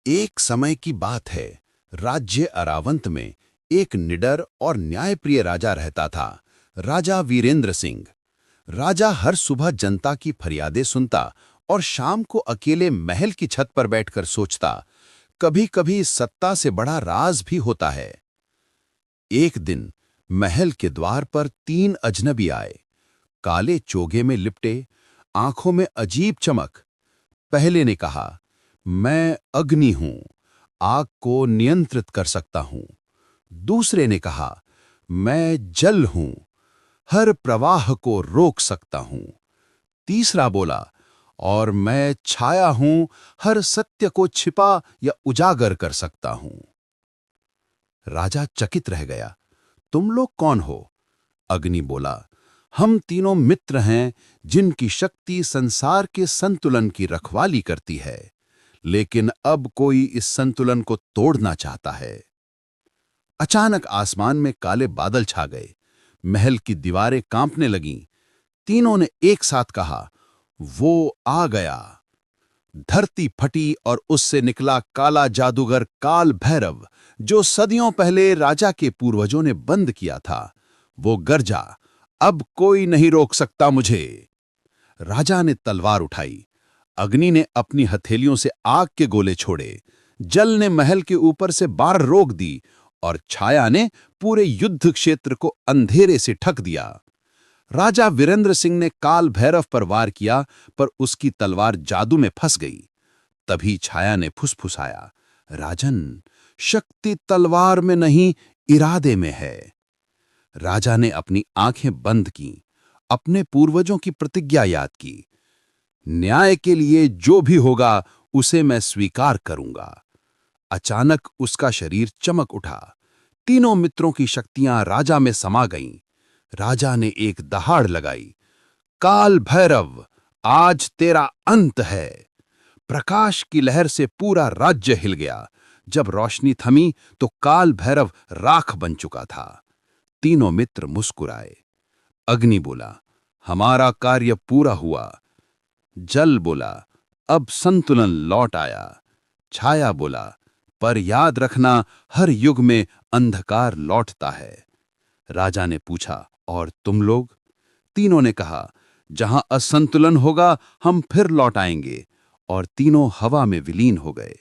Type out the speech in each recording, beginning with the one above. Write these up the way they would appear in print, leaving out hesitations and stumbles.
एक समय की बात है। राज्य अरावंत में एक निडर और न्यायप्रिय राजा रहता था। राजा वीरेंद्र सिंह। राजा हर सुबह जनता की फरियादें सुनता और शाम को अकेले महल की छत पर बैठकर सोचता, कभी कभी सत्ता से बड़ा राज भी होता है। एक दिन महल के द्वार पर तीन अजनबी आए। काले चोगे में लिपटे, आंखों में अजीब चमक। पहले ने कहा, मैं अग्नि हूं, आग को नियंत्रित कर सकता हूं। दूसरे ने कहा, मैं जल हूं, हर प्रवाह को रोक सकता हूं। तीसरा बोला, और मैं छाया हूं, हर सत्य को छिपा या उजागर कर सकता हूं। राजा चकित रह गया। तुम लोग कौन हो? अग्नि बोला, हम तीनों मित्र हैं जिनकी शक्ति संसार के संतुलन की रखवाली करती है, लेकिन अब कोई इस संतुलन को तोड़ना चाहता है। अचानक आसमान में काले बादल छा गए। महल की दीवारें कांपने लगीं। तीनों ने एक साथ कहा, वो आ गया। धरती फटी और उससे निकला काला जादूगर काल भैरव, जो सदियों पहले राजा के पूर्वजों ने बंद किया था। वो गरजा, अब कोई नहीं रोक सकता मुझे। राजा ने तलवार उठाई। अग्नि ने अपनी हथेलियों से आग के गोले छोड़े। जल ने महल के ऊपर से बाढ़ रोक दी और छाया ने पूरे युद्ध क्षेत्र को अंधेरे से ढक दिया। राजा वीरेंद्र सिंह ने काल भैरव पर वार किया, पर उसकी तलवार जादू में फंस गई। तभी छाया ने फुसफुसाया, राजन, शक्ति तलवार में नहीं, इरादे में है। राजा ने अपनी आंखें बंद की, अपने पूर्वजों की प्रतिज्ञा याद की। न्याय के लिए जो भी होगा उसे मैं स्वीकार करूंगा। अचानक उसका शरीर चमक उठा। तीनों मित्रों की शक्तियां राजा में समा गईं। राजा ने एक दहाड़ लगाई, काल भैरव, आज तेरा अंत है। प्रकाश की लहर से पूरा राज्य हिल गया। जब रोशनी थमी तो काल भैरव राख बन चुका था। तीनों मित्र मुस्कुराए। अग्नि बोला, हमारा कार्य पूरा हुआ। जल बोला, अब संतुलन लौट आया। छाया बोला, पर याद रखना, हर युग में अंधकार लौटता है। राजा ने पूछा, और तुम लोग? तीनों ने कहा, जहां असंतुलन होगा हम फिर लौट आएंगे। और तीनों हवा में विलीन हो गए।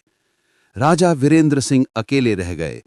राजा वीरेंद्र सिंह अकेले रह गए।